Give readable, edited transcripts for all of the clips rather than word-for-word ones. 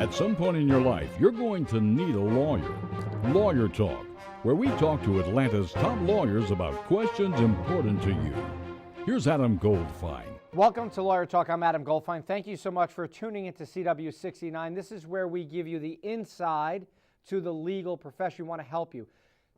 At some point in your life, you're going to need a lawyer. Lawyer Talk, where we talk to Atlanta's top lawyers about questions important to you. Here's Adam Goldfein. Welcome to Lawyer Talk. I'm Adam Goldfein. Thank you so much for tuning into CW69. This is where we give you the inside to the legal profession. We want to help you.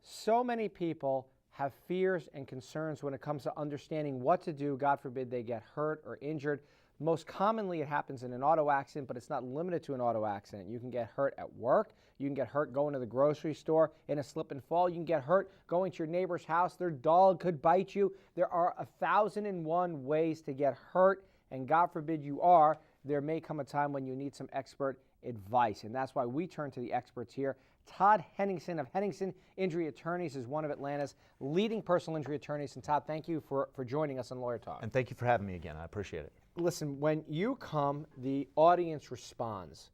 So many people have fears and concerns when it comes to understanding what to do. God forbid they get hurt or injured. Most commonly it happens in an auto accident, but it's not limited to an auto accident. You can get hurt at work. You can get hurt going to the grocery store in a slip and fall. You can get hurt going to your neighbor's house. Their dog could bite you. There are 1,001 ways to get hurt, and God forbid you are. There may come a time when you need some expert advice, and that's why we turn to the experts here. Todd Henningsen of Henningsen Injury Attorneys is one of Atlanta's leading personal injury attorneys. And Todd, thank you for joining us on Lawyer Talk. And thank you for having me again. I appreciate it. Listen, when you come, the audience responds.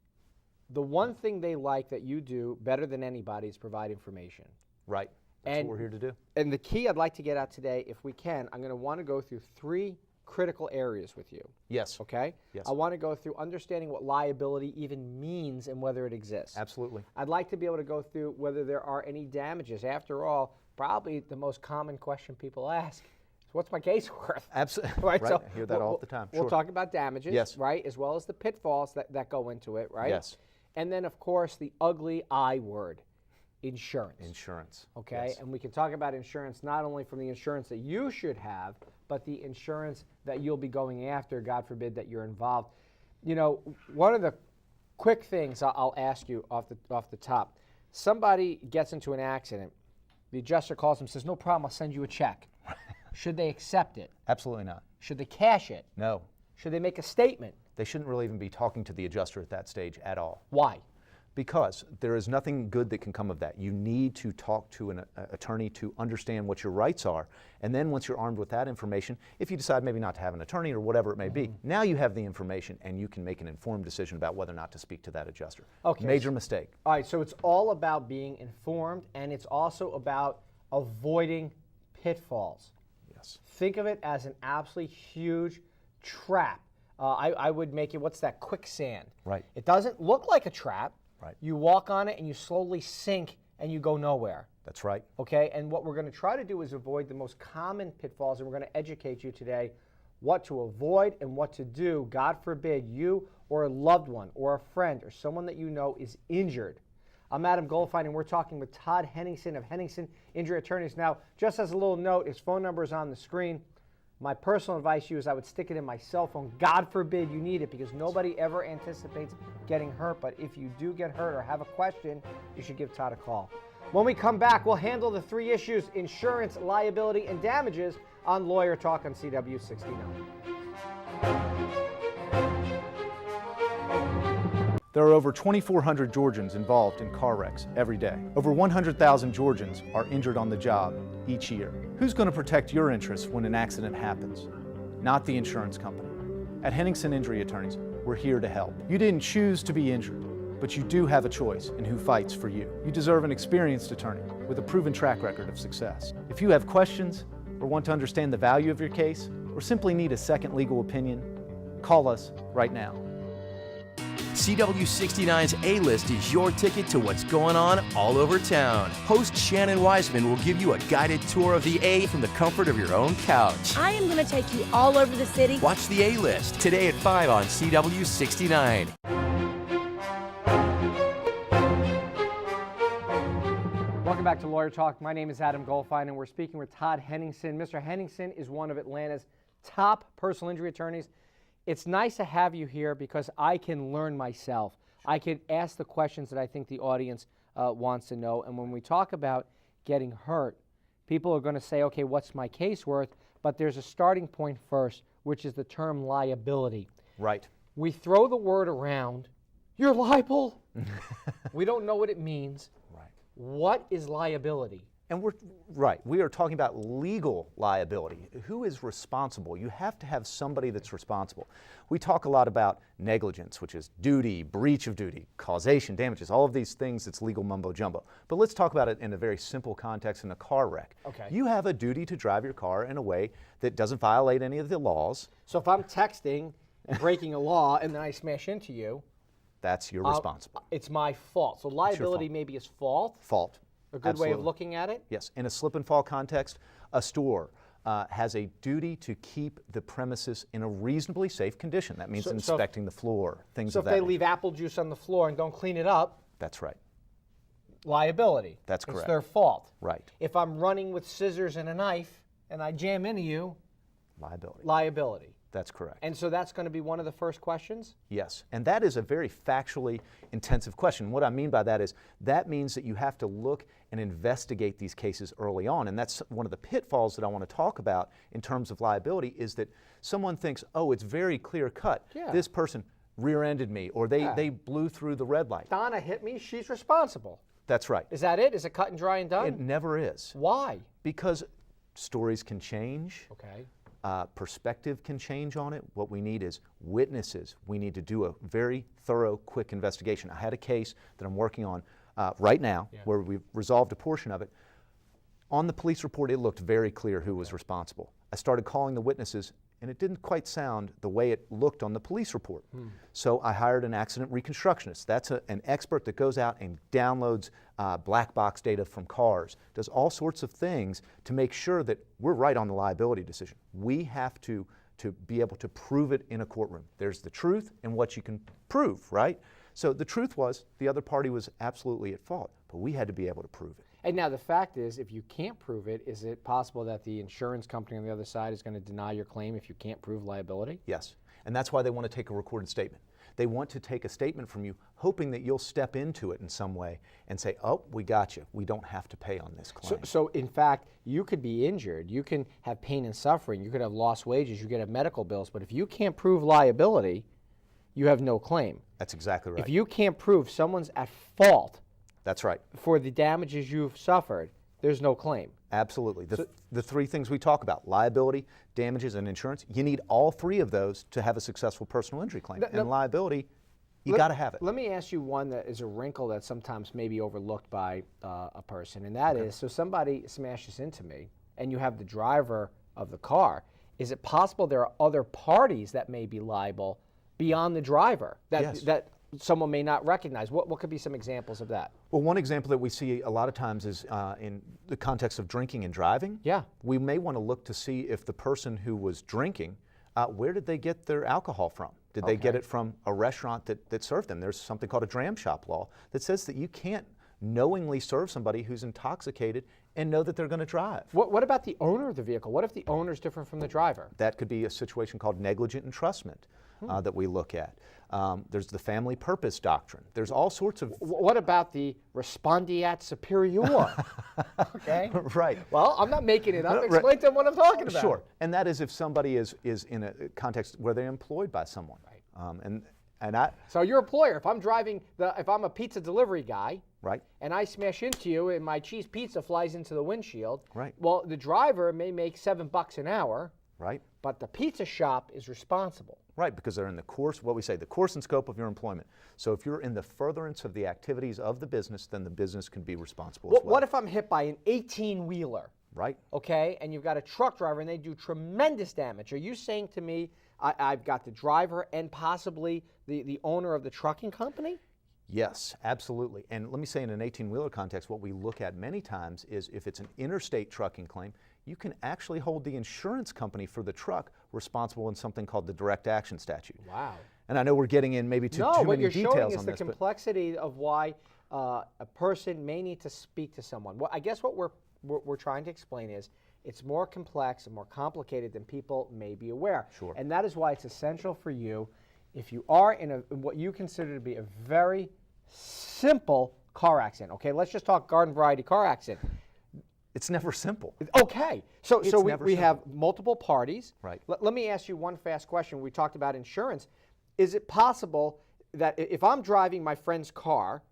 The one thing they like that you do better than anybody is provide information. Right. That's what we're here to do. And the key I'd like to get out today, if we can, I'm going to want to go through three critical areas with you. Yes. Okay? Yes. I want to go through understanding what liability even means and whether it exists. Absolutely. I'd like to be able to go through whether there are any damages. After all, probably the most common question people ask is, what's my case worth? Absolutely. Right? Right. So I hear that all the time. We'll Sure. talk about damages, Yes. right, as well as the pitfalls that go into it, right? Yes. And then, of course, the ugly I word, insurance. Insurance. Okay, Yes. and we can talk about insurance not only from the insurance that you should have, but the insurance that you'll be going after, God forbid that you're involved. You know, one of the quick things I'll ask you off the top, somebody gets into an accident, the adjuster calls them and says, no problem, I'll send you a check. Should they accept it? Absolutely not. Should they cash it? No. Should they make a statement? They shouldn't really even be talking to the adjuster at that stage at all. Why? Because there is nothing good that can come of that. You need to talk to an attorney to understand what your rights are. And then once you're armed with that information, if you decide maybe not to have an attorney or whatever it may be, now you have the information and you can make an informed decision about whether or not to speak to that adjuster. Okay. Major mistake. All right, so it's all about being informed, and it's also about avoiding pitfalls. Yes. Think of it as an absolutely huge trap. I would make it, what's that, quicksand. Right. It doesn't look like a trap. Right. You walk on it and you slowly sink and you go nowhere. That's right. Okay, and what we're going to try to do is avoid the most common pitfalls, and we're going to educate you today what to avoid and what to do. God forbid you or a loved one or a friend or someone that you know is injured. I'm Adam Goldfein, and we're talking with Todd Henningsen of Henningsen Injury Attorneys. Now, just as a little note, his phone number is on the screen. My personal advice to you is I would stick it in my cell phone. God forbid you need it, because nobody ever anticipates getting hurt. But if you do get hurt or have a question, you should give Todd a call. When we come back, we'll handle the three issues: insurance, liability, and damages on Lawyer Talk on CW69. There are over 2,400 Georgians involved in car wrecks every day. Over 100,000 Georgians are injured on the job each year. Who's going to protect your interests when an accident happens? Not the insurance company. At Henningsen Injury Attorneys, we're here to help. You didn't choose to be injured, but you do have a choice in who fights for you. You deserve an experienced attorney with a proven track record of success. If you have questions or want to understand the value of your case, or simply need a second legal opinion, call us right now. CW69's A-List is your ticket to what's going on all over town. Host Shannon Wiseman will give you a guided tour of the A from the comfort of your own couch. I am going to take you all over the city. Watch the A-List today at 5 on CW69. Welcome back to Lawyer Talk. My name is Adam Goldfein, and we're speaking with Todd Henningsen. Mr. Henningsen is one of Atlanta's top personal injury attorneys. It's nice to have you here because I can learn myself. I can ask the questions that I think the audience wants to know. And when we talk about getting hurt, people are going to say, okay, what's my case worth? But there's a starting point first, which is the term liability. Right. We throw the word around, you're liable. We don't know what it means. Right. What is liability? And we are talking about legal liability. Who is responsible? You have to have somebody that's responsible. We talk a lot about negligence, which is duty, breach of duty, causation, damages, all of these things. It's legal mumbo jumbo. But let's talk about it in a very simple context in a car wreck. Okay. You have a duty to drive your car in a way that doesn't violate any of the laws. So if I'm texting and breaking a law and then I smash into you, That's your responsible. It's my fault. So liability fault. maybe is fault. Fault. A good way of looking at it? Yes. In a slip and fall context, a store has a duty to keep the premises in a reasonably safe condition. That means inspecting the floor, things So of if that they nature. leave apple juice on the floor and don't clean it up, That's right. liability. That's correct. It's their fault. Right. If I'm running with scissors and a knife and I jam into you, Liability. liability. That's correct. And so that's going to be one of the first questions? Yes, and that is a very factually intensive question. What I mean by that is that means that you have to look and investigate these cases early on, and that's one of the pitfalls that I want to talk about in terms of liability is that someone thinks, oh, it's very clear cut. Yeah. This person rear-ended me, or they blew through the red light. Donna hit me, she's responsible. That's right. Is that it? Is it cut and dry and done? It never is. Why? Because stories can change. Okay. Perspective can change on it. What we need is witnesses. We need to do a very thorough, quick investigation. I had a case that I'm working on right now where we've resolved a portion of it. On the police report, it looked very clear who was responsible. I started calling the witnesses, and it didn't quite sound the way it looked on the police report. So I hired an accident reconstructionist. That's an expert that goes out and downloads black box data from cars, does all sorts of things to make sure that we're right on the liability decision. We have to be able to prove it in a courtroom. There's the truth and what you can prove, right? So the truth was the other party was absolutely at fault, but we had to be able to prove it. And now the fact is, if you can't prove it, is it possible that the insurance company on the other side is going to deny your claim if you can't prove liability? Yes, and that's why they want to take a recorded statement. They want to take a statement from you, hoping that you'll step into it in some way and say, oh, we got you. We don't have to pay on this claim. So in fact, you could be injured. You can have pain and suffering. You could have lost wages. You could have medical bills. But if you can't prove liability, you have no claim. That's exactly right. If you can't prove someone's at fault That's right. for the damages you've suffered, there's no claim. Absolutely. The three things we talk about, liability, damages, and insurance, you need all three of those to have a successful personal injury claim. And liability, you got to have it. Let me ask you one that is a wrinkle that sometimes may be overlooked by a person, and that is, so somebody smashes into me, and you have the driver of the car. Is it possible there are other parties that may be liable beyond the driver that someone may not recognize? What could be some examples of that? Well, one example that we see a lot of times is in the context of drinking and driving. Yeah. We may want to look to see if the person who was drinking, where did they get their alcohol from? Did they get it from a restaurant that served them? There's something called a dram shop law that says that you can't knowingly serve somebody who's intoxicated and know that they're going to drive. What about the owner of the vehicle? What if the owner is different from the driver? That could be a situation called negligent entrustment that we look at. There's the family purpose doctrine. There's all sorts of... What about the respondeat superior? Okay. Right. Well, I'm not making it up. Explain to them what I'm talking about. Sure. And that is if somebody is in a context where they're employed by someone. Right. And I... So your employer, if I'm a pizza delivery guy, Right. and I smash into you and my cheese pizza flies into the windshield, Right. well, the driver may make $7 an hour, Right. but the pizza shop is responsible. Right, because they're in the course, what we say, the course and scope of your employment. So if you're in the furtherance of the activities of the business, then the business can be responsible as well. What if I'm hit by an 18-wheeler? Right. Okay, and you've got a truck driver and they do tremendous damage. Are you saying to me I've got the driver and possibly the owner of the trucking company? Yes, absolutely. And let me say in an 18-wheeler context, what we look at many times is if it's an interstate trucking claim, you can actually hold the insurance company for the truck responsible in something called the direct action statute. Wow. And I know we're getting in maybe too many details on this. No, what you're showing is the complexity of why a person may need to speak to someone. Well, I guess what we're trying to explain is it's more complex and more complicated than people may be aware. Sure. And that is why it's essential for you, if you are in what you consider to be a very simple car accident. Okay, let's just talk garden variety car accident. It's never simple. Okay, so we have multiple parties. Right. Let me ask you one fast question. We talked about insurance. Is it possible that if I'm driving my friend's car,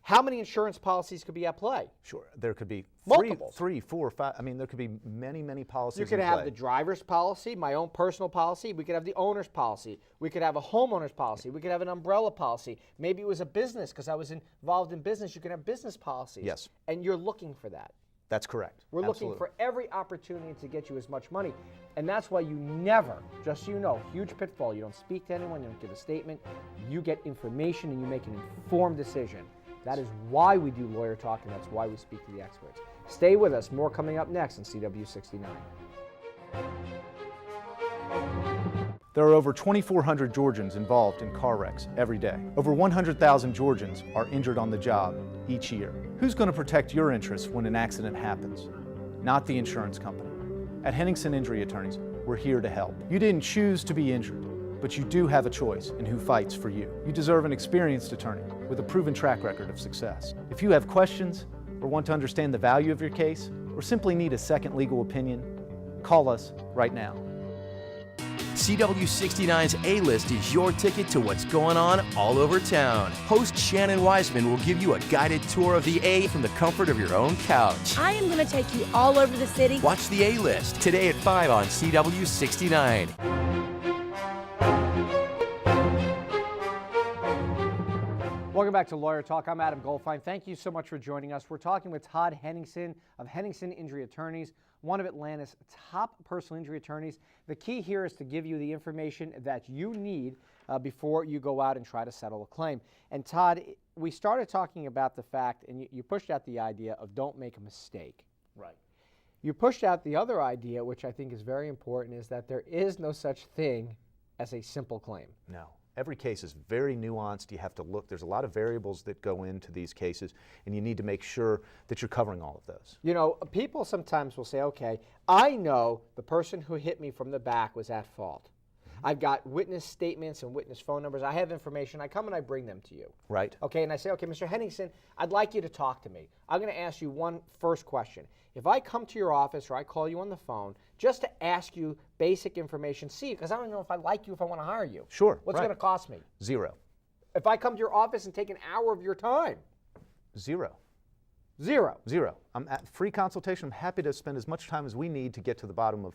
how many insurance policies could be at play? Sure. There could be Multiple. 3, 4, 5. I mean, there could be many, many policies. You could in have play. the driver's policy, my own personal policy. We could have the owner's policy. We could have a homeowner's policy. We could have an umbrella policy. Maybe it was a business because I was involved in business. You can have business policies. Yes. And you're looking for that. That's correct. We're looking for every opportunity to get you as much money. And that's why you never, just so you know, huge pitfall, you don't speak to anyone, you don't give a statement, you get information and you make an informed decision. That is why we do Lawyer Talk, and that's why we speak to the experts. Stay with us. More coming up next on CW69. There are over 2,400 Georgians involved in car wrecks every day. Over 100,000 Georgians are injured on the job each year. Who's going to protect your interests when an accident happens? Not the insurance company. At Henningsen Injury Attorneys, we're here to help. You didn't choose to be injured, but you do have a choice in who fights for you. You deserve an experienced attorney with a proven track record of success. If you have questions or want to understand the value of your case or simply need a second legal opinion, call us right now. CW69's A-List is your ticket to what's going on all over town. Host Shannon Wiseman will give you a guided tour of the A from the comfort of your own couch. I am going to take you all over the city. Watch the A-List today at 5 on CW69. Welcome back to Lawyer Talk. I'm Adam Goldfein. Thank you so much for joining us. We're talking with Todd Henningsen of Henningsen Injury Attorneys, one of Atlanta's top personal injury attorneys. The key here is to give you the information that you need before you go out and try to settle a claim. And Todd, we started talking about the fact, and you pushed out the idea of don't make a mistake. Right. You pushed out the other idea, which I think is very important, is that there is no such thing as a simple claim. No. Every case is very nuanced. You have to look. There's a lot of variables that go into these cases, and you need to make sure that you're covering all of those. You know, people sometimes will say, okay, I know the person who hit me from the back was at fault. I've got witness statements and witness phone numbers. I have information. I come and I bring them to you. Right. Okay, and I say, okay, Mr. Henningsen, I'd like you to talk to me. I'm going to ask you one first question. If I come to your office or I call you on the phone just to ask you basic information, see, because I don't know if I like you, if I want to hire you. Sure. What's it going to cost me? Zero. If I come to your office and take an hour of your time? Zero. Zero. Zero. I'm at free consultation. I'm happy to spend as much time as we need to get to the bottom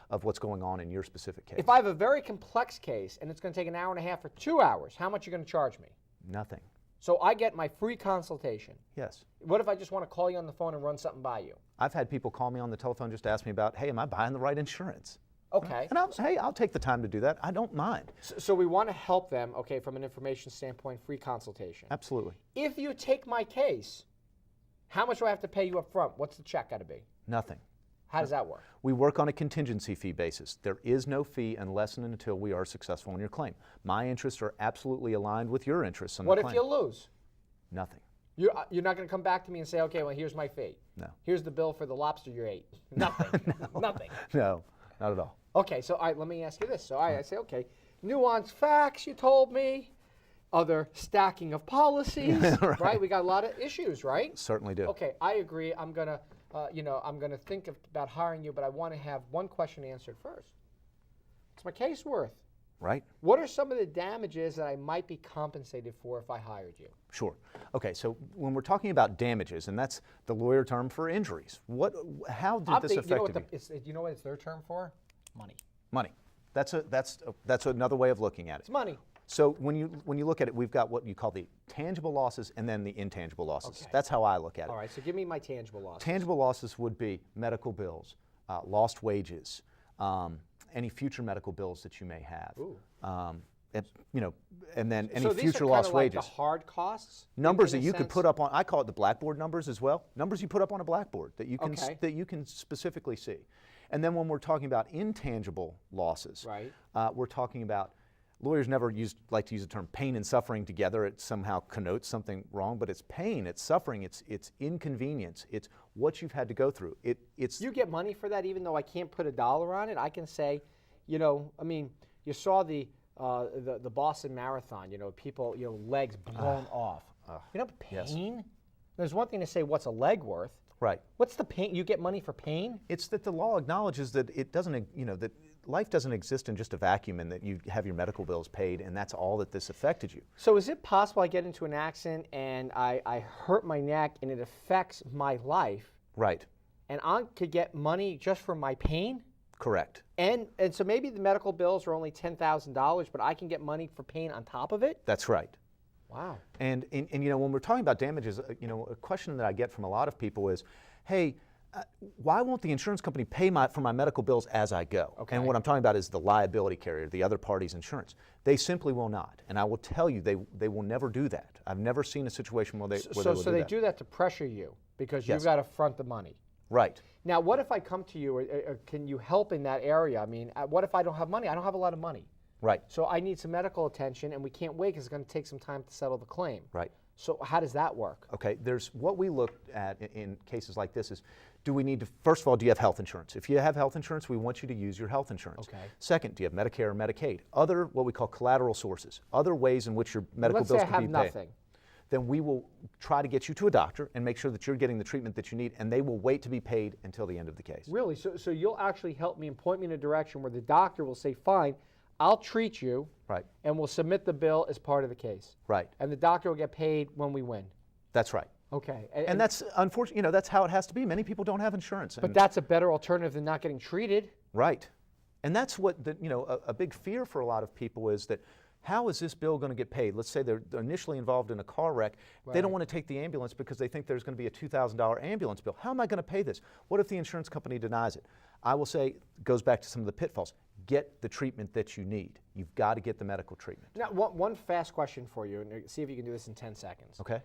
of what's going on in your specific case. If I have a very complex case and it's going to take an hour and a half or 2 hours, how much are you going to charge me? Nothing. So I get my free consultation. Yes. What if I just want to call you on the phone and run something by you? I've had people call me on the telephone just to ask me about, hey, am I buying the right insurance? Okay. And I'll take the time to do that. I don't mind. So we want to help them, okay, from an information standpoint, free consultation. Absolutely. If you take my case, how much do I have to pay you up front? What's the check got to be? Nothing. How does that work? We work on a contingency fee basis. There is no fee unless and until we are successful in your claim. My interests are absolutely aligned with your interests on the claim. What if you lose? Nothing. You're not going to come back to me and say, okay, well, here's my fee. No. Here's the bill for the lobster you ate. Nothing. No. Nothing. No, not at all. Okay, so let me ask you this. So I say, okay, nuanced facts you told me, other stacking of policies, right? We got a lot of issues, right? Certainly do. Okay, I agree. I'm gonna, I'm gonna think about hiring you, but I want to have one question answered first. What's my case worth? Right. What are some of the damages that I might be compensated for if I hired you? Sure. Okay, so when we're talking about damages, and that's the lawyer term for injuries, how did this affect you? You know what it's their term for? Money. Money. That's another way of looking at it. It's money. So when you look at it, we've got what you call the tangible losses and then the intangible losses. Okay. That's how I look at it. All right, so give me my tangible losses. Tangible losses would be medical bills, lost wages, any future medical bills that you may have. Ooh. And then any so future these are lost like wages. The hard costs? Numbers that you could put up on, I call it the blackboard numbers as well. Numbers you put up on a blackboard that you can that you can specifically see. And then when we're talking about intangible losses, right. We're talking about, lawyers never like to use the term pain and suffering together. It somehow connotes something wrong, but it's pain, it's suffering, it's inconvenience, it's what you've had to go through. You get money for that, even though I can't put a dollar on it. I can say, you saw the Boston Marathon. People, legs blown off. Pain. Yes. There's one thing to say, what's a leg worth? Right. What's the pain? You get money for pain? It's that the law acknowledges that it doesn't, that life doesn't exist in just a vacuum, and that you have your medical bills paid, and that's all that this affected you. So is it possible I get into an accident and I hurt my neck and it affects my life? Right. And I could get money just for my pain? Correct. And so maybe the medical bills are only $10,000, but I can get money for pain on top of it? That's right. Wow. And when we're talking about damages, a question that I get from a lot of people is, hey, Why won't the insurance company pay for my medical bills as I go? Okay. And what I'm talking about is the liability carrier, the other party's insurance. They simply will not. And I will tell you, they will never do that. I've never seen a situation where they will do that. So they do that to pressure you because Yes. you've got to front the money. Right. Now, what if I come to you, or can you help in that area? I mean, what if I don't have money? I don't have a lot of money. Right. So I need some medical attention, and we can't wait because it's going to take some time to settle the claim. Right. So how does that work? Okay, there's what we look at in cases like this is, do we need to, first of all, do you have health insurance? If you have health insurance, we want you to use your health insurance. Okay. Second, do you have Medicare or Medicaid? Other, what we call collateral sources, other ways in which your medical bills can be paid. Let's say I have nothing. Then we will try to get you to a doctor and make sure that you're getting the treatment that you need, and they will wait to be paid until the end of the case. Really? So you'll actually help me and point me in a direction where the doctor will say, fine, I'll treat you, Right. and we'll submit the bill as part of the case. Right. And the doctor will get paid when we win. That's right. Okay. And that's unfortunate, that's how it has to be. Many people don't have insurance. But that's a better alternative than not getting treated. Right. And that's what a big fear for a lot of people is that, how is this bill going to get paid? Let's say they're initially involved in a car wreck. Right. They don't want to take the ambulance because they think there's going to be a $2,000 ambulance bill. How am I going to pay this? What if the insurance company denies it? I will say, it goes back to some of the pitfalls. Get the treatment that you need. You've got to get the medical treatment. Now, one fast question for you, and see if you can do this in 10 seconds. Okay.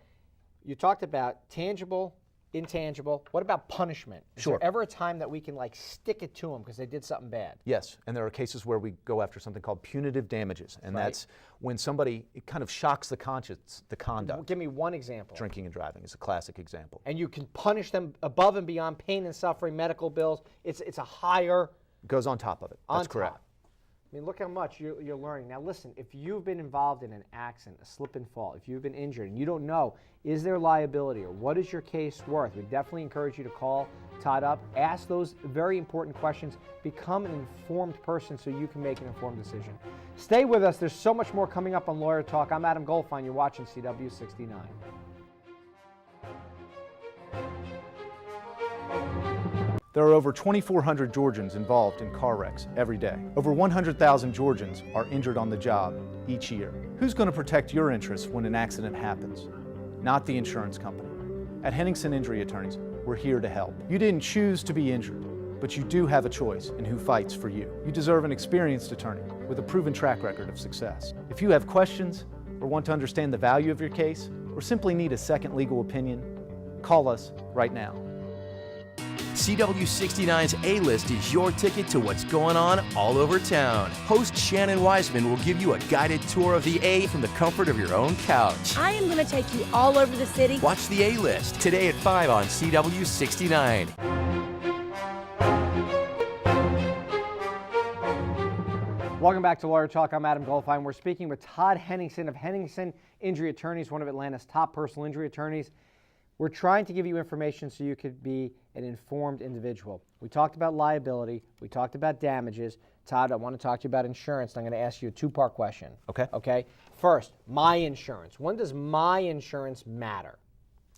You talked about tangible, intangible. What about punishment? Is Sure. there ever a time that we can stick it to them because they did something bad? Yes, and there are cases where we go after something called punitive damages, and Right. that's when somebody, it kind of shocks the conscience, the conduct. Give me one example. Drinking and driving is a classic example. And you can punish them above and beyond pain and suffering, medical bills. It's a higher Goes on top of it. on That's correct. top. I mean, look how much you're learning. Now listen, if you've been involved in an accident, a slip and fall, if you've been injured and you don't know, is there liability or what is your case worth? We definitely encourage you to call Todd up, ask those very important questions, become an informed person so you can make an informed decision. Stay with us. There's so much more coming up on Lawyer Talk. I'm Adam Goldfein. You're watching CW69. There are over 2,400 Georgians involved in car wrecks every day. Over 100,000 Georgians are injured on the job each year. Who's going to protect your interests when an accident happens? Not the insurance company. At Henningsen Injury Attorneys, we're here to help. You didn't choose to be injured, but you do have a choice in who fights for you. You deserve an experienced attorney with a proven track record of success. If you have questions or want to understand the value of your case or simply need a second legal opinion, call us right now. CW69's A-List is your ticket to what's going on all over town. Host Shannon Wiseman will give you a guided tour of the A from the comfort of your own couch. I am going to take you all over the city. Watch the A-List today at 5 on CW69. Welcome back to Lawyer Talk. I'm Adam Goldfein. We're speaking with Todd Henningsen of Henningsen Injury Attorneys, one of Atlanta's top personal injury attorneys. We're trying to give you information so you could be an informed individual. We talked about liability. We talked about damages. Todd, I want to talk to you about insurance. I'm going to ask you a two-part question. Okay. Okay. First, my insurance. When does my insurance matter?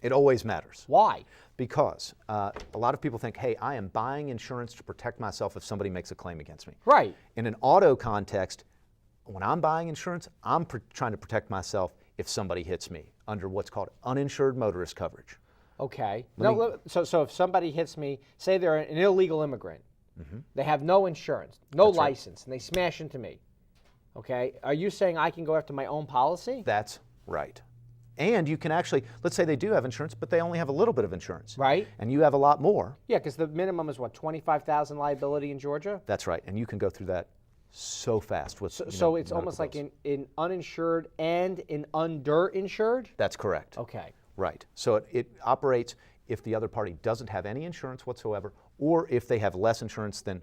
It always matters. Why? Because a lot of people think, hey, I am buying insurance to protect myself if somebody makes a claim against me. Right. In an auto context, when I'm buying insurance, I'm trying to protect myself if somebody hits me under what's called uninsured motorist coverage. Okay. So if somebody hits me, say they're an illegal immigrant, they have no insurance, no That's right. license, and they smash into me. Okay. Are you saying I can go after my own policy? That's right. And you can actually, let's say they do have insurance, but they only have a little bit of insurance. Right. And you have a lot more. Yeah, because the minimum is what, $25,000 liability in Georgia? That's right. And you can go through that so fast with So it's almost like in uninsured and in underinsured? That's correct. Okay. Right. So it operates if the other party doesn't have any insurance whatsoever, or if they have less insurance than,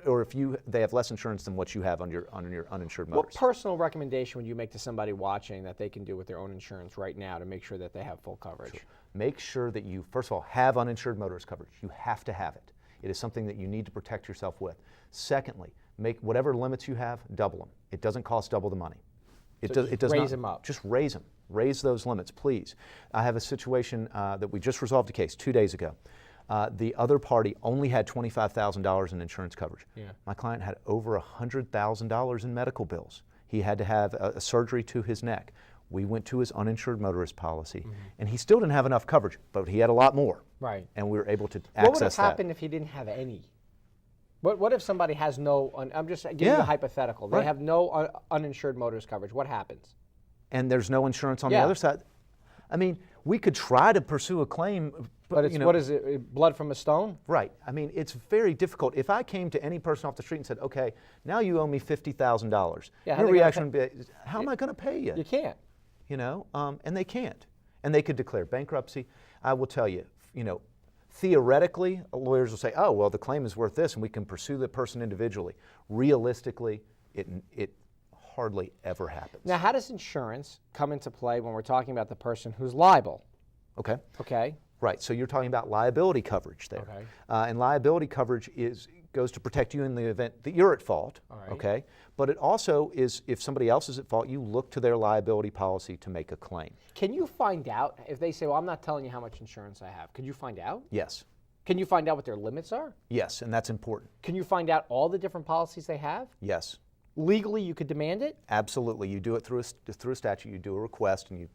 or if they have less insurance than what you have on your uninsured What motorist. personal recommendation would you make to somebody watching that they can do with their own insurance right now to make sure that they have full coverage? Sure. Make sure that you, first of all, have uninsured motorist coverage. You have to have it. It is something that you need to protect yourself with. Secondly, make whatever limits you have, double them. It doesn't cost double the money. It does raise not. them up. Just raise them. Raise those limits, please. I have a situation that we just resolved a case 2 days ago. The other party only had $25,000 in insurance coverage. Yeah. My client had over $100,000 in medical bills. He had to have a surgery to his neck. We went to his uninsured motorist policy, and he still didn't have enough coverage, but he had a lot more. Right. And we were able to access that. What would have happened if he didn't have any? What if somebody has no, I'm just giving you a hypothetical. They have no uninsured motorist coverage. What happens? And there's no insurance on the other side. I mean, we could try to pursue a claim. But it's, what is it, blood from a stone? Right. I mean, it's very difficult. If I came to any person off the street and said, okay, now you owe me $50,000, your reaction would be, how am I going to pay you? You can't. You know, and they can't. And they could declare bankruptcy. I will tell you, you know, theoretically, lawyers will say, oh, well, the claim is worth this, and we can pursue the person individually. Realistically, it hardly ever happens. Now, how does insurance come into play when we're talking about the person who's liable? Okay. Okay. Right, so you're talking about liability coverage there. Okay. And liability coverage goes to protect you in the event that you're at fault, okay? But it also is, if somebody else is at fault, you look to their liability policy to make a claim. Can you find out, if they say, well, I'm not telling you how much insurance I have, could you find out? Yes. Can you find out what their limits are? Yes, and that's important. Can you find out all the different policies they have? Yes. Legally, you could demand it? Absolutely. You do it through a statute, you do a request, and you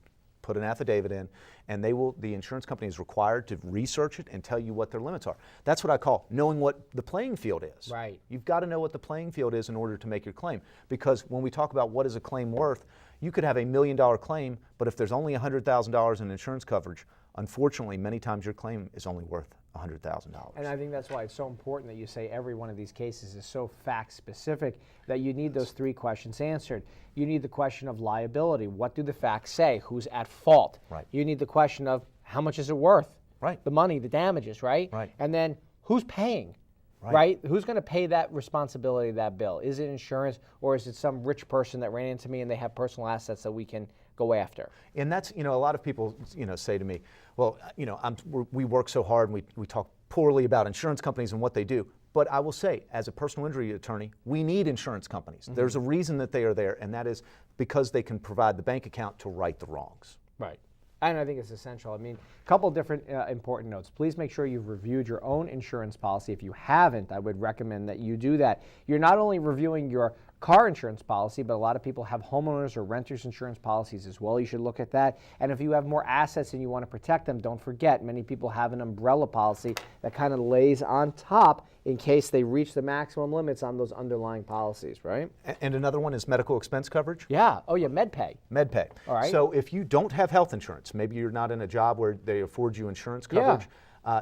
put an affidavit in, and the insurance company is required to research it and tell you what their limits are. That's what I call knowing what the playing field is. Right. You've got to know what the playing field is in order to make your claim. Because when we talk about what is a claim worth, you could have $1 million claim, but if there's only $100,000 in insurance coverage, unfortunately, many times your claim is only worth $100,000. And I think that's why it's so important that you say every one of these cases is so fact specific that you need those 3 questions answered. You need the question of liability. What do the facts say? Who's at fault? Right. You need the question of how much is it worth? Right. The money, the damages, right? Right. And then who's paying? Right? Who's going to pay that responsibility of that bill? Is it insurance, or is it some rich person that ran into me and they have personal assets that we can go after? And that's, you know, a lot of people, you know, say to me, well, you know, we work so hard and we talk poorly about insurance companies and what they do. But I will say, as a personal injury attorney, we need insurance companies. There's a reason that they are there, and that is because they can provide the bank account to right the wrongs. Right. And I think it's essential. I mean, a couple different important notes. Please make sure you've reviewed your own insurance policy. If you haven't, I would recommend that you do that. You're not only reviewing your car insurance policy, but a lot of people have homeowners or renters insurance policies as well. You should look at that. And if you have more assets and you want to protect them, don't forget, many people have an umbrella policy that kind of lays on top in case they reach the maximum limits on those underlying policies, right? And another one is medical expense coverage. Yeah. Oh, yeah, MedPay. MedPay. All right. So if you don't have health insurance, maybe you're not in a job where they afford you insurance coverage,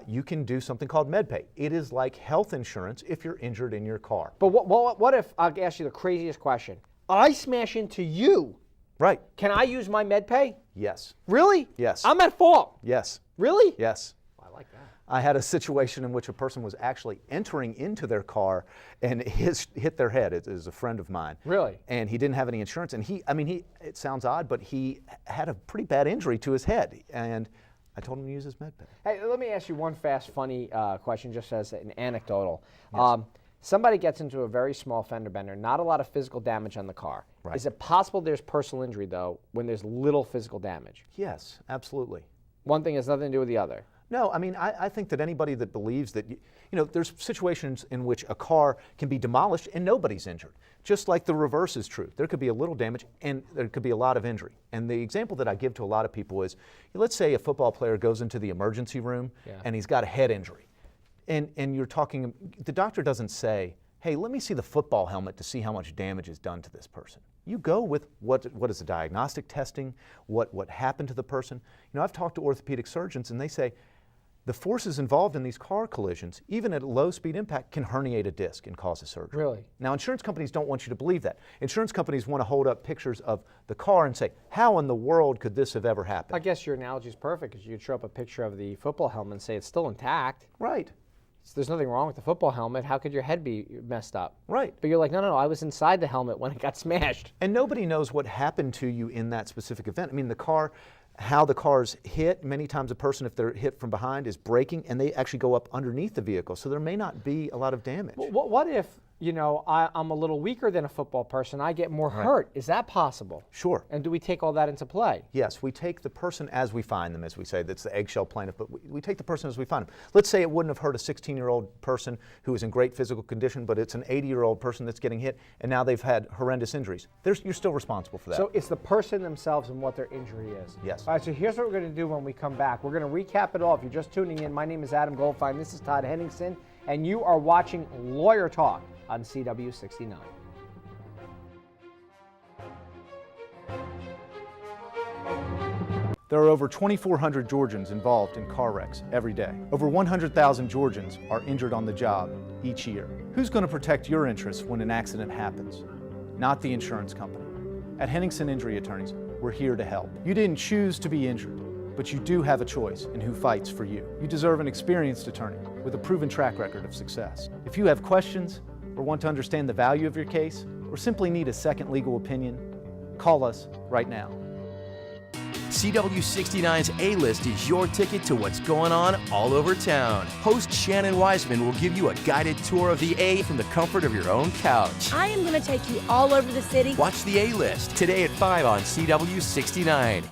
you can do something called MedPay. It is like health insurance if you're injured in your car. But what if, I'll ask you the craziest question. I smash into you. Right. Can I use my MedPay? Yes. Really? Yes. I'm at fault. Yes. Really? Yes. I like that. I had a situation in which a person was actually entering into their car and hit their head. It is a friend of mine. Really? And he didn't have any insurance. And it sounds odd, but he had a pretty bad injury to his head. And I told him to use his MedPay. Hey, let me ask you one fast, funny question, just as an anecdotal. Yes. Somebody gets into a very small fender bender, not a lot of physical damage on the car. Right. Is it possible there's personal injury, though, when there's little physical damage? Yes, absolutely. One thing has nothing to do with the other. No, I mean, I think that anybody that believes that, you know, there's situations in which a car can be demolished and nobody's injured. Just like the reverse is true. There could be a little damage and there could be a lot of injury. And the example that I give to a lot of people is, let's say a football player goes into the emergency room and he's got a head injury. And you're talking, the doctor doesn't say, hey, let me see the football helmet to see how much damage is done to this person. You go with what is the diagnostic testing, what happened to the person. You know, I've talked to orthopedic surgeons and they say, the forces involved in these car collisions, even at low speed impact, can herniate a disc and cause a surgery. Really? Now, insurance companies don't want you to believe that. Insurance companies want to hold up pictures of the car and say, how in the world could this have ever happened? I guess your analogy is perfect, because you could show up a picture of the football helmet and say it's still intact. Right. So there's nothing wrong with the football helmet. How could your head be messed up? Right. But you're like, no, I was inside the helmet when it got smashed. And nobody knows what happened to you in that specific event. I mean, the car, how the car's hit, many times a person, if they're hit from behind, is braking and they actually go up underneath the vehicle. So there may not be a lot of damage. What if you know, I'm a little weaker than a football person. I get more hurt. Is that possible? Sure. And do we take all that into play? Yes, we take the person as we find them, as we say. That's the eggshell plaintiff, but we take the person as we find them. Let's say it wouldn't have hurt a 16-year-old person who is in great physical condition, but it's an 80-year-old person that's getting hit, and now they've had horrendous injuries. You're still responsible for that. So it's the person themselves and what their injury is. Yes. All right, so here's what we're going to do when we come back. We're going to recap it all. If you're just tuning in, my name is Adam Goldfein. This is Todd Henningsen, and you are watching Lawyer Talk on CW 69. There are over 2,400 Georgians involved in car wrecks every day. Over 100,000 Georgians are injured on the job each year. Who's going to protect your interests when an accident happens? Not the insurance company. At Henningsen Injury Attorneys, we're here to help. You didn't choose to be injured, but you do have a choice in who fights for you. You deserve an experienced attorney with a proven track record of success. If you have questions or want to understand the value of your case, or simply need a second legal opinion, call us right now. CW69's A-List is your ticket to what's going on all over town. Host Shannon Wiseman will give you a guided tour of the A from the comfort of your own couch. I am going to take you all over the city. Watch the A-List today at 5 on CW69.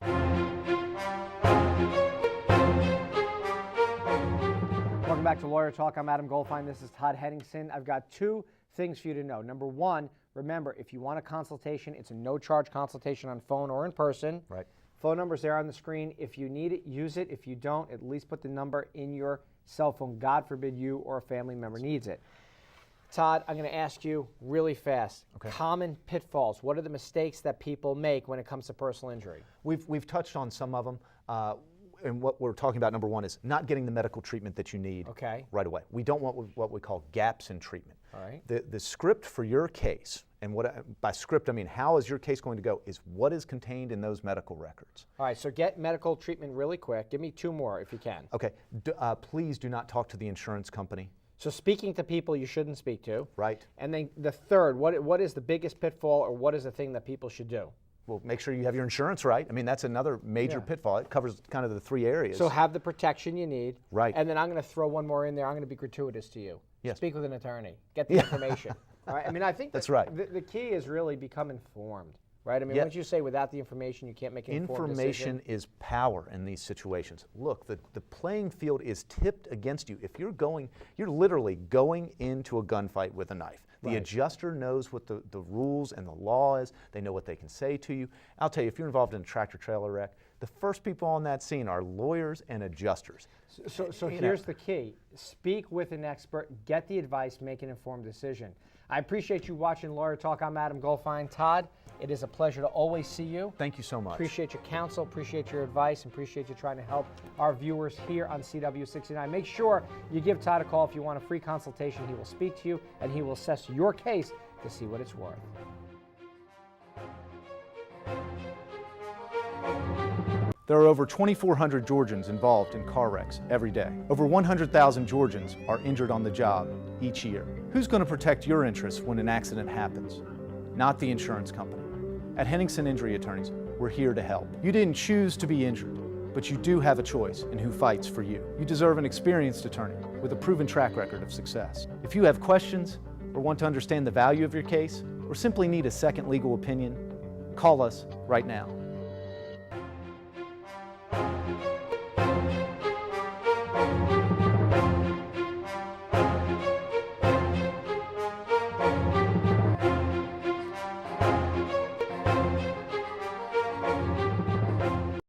Welcome back to Lawyer Talk. I'm Adam Goldfein. This is Todd Henningsen. I've got two things for you to know. Number one, remember, if you want a consultation, it's a no-charge consultation on phone or in person. Right. Phone number's there on the screen. If you need it, use it. If you don't, at least put the number in your cell phone. God forbid you or a family member needs it. Todd, I'm going to ask you really fast. Okay. Common pitfalls. What are the mistakes that people make when it comes to personal injury? We've touched on some of them. And what we're talking about, number one, is not getting the medical treatment that you need right away. We don't want what we call gaps in treatment. All right. The script for your case, and by script I mean how is your case going to go, is what is contained in those medical records. All right, so get medical treatment really quick. Give me two more if you can. Okay. Please do not talk to the insurance company. So speaking to people you shouldn't speak to. Right. And then the third, what is the biggest pitfall, or what is the thing that people should do? Well, make sure you have your insurance right. I mean, that's another major pitfall. It covers kind of the three areas. So have the protection you need. Right. And then I'm going to throw one more in there. I'm going to be gratuitous to you. Yes. Speak with an attorney. Get the information. All right. I mean, I think that's right. The key is really become informed, right? I mean, once you say without the information, you can't make an informed information decision. is power in these situations. Look, the playing field is tipped against you. If you're literally going into a gunfight with a knife. The adjuster knows what the rules and the law is. They know what they can say to you. I'll tell you, if you're involved in a tractor-trailer wreck, the first people on that scene are lawyers and adjusters. So here's the key. Speak with an expert. Get the advice. Make an informed decision. I appreciate you watching Lawyer Talk. I'm Adam Goldfein. Todd, it is a pleasure to always see you. Thank you so much. Appreciate your counsel, appreciate your advice, and appreciate you trying to help our viewers here on CW69. Make sure you give Todd a call if you want a free consultation. He will speak to you, and he will assess your case to see what it's worth. There are over 2,400 Georgians involved in car wrecks every day. Over 100,000 Georgians are injured on the job each year. Who's going to protect your interests when an accident happens? Not the insurance company. At Henningsen Injury Attorneys, we're here to help. You didn't choose to be injured, but you do have a choice in who fights for you. You deserve an experienced attorney with a proven track record of success. If you have questions or want to understand the value of your case, or simply need a second legal opinion, call us right now.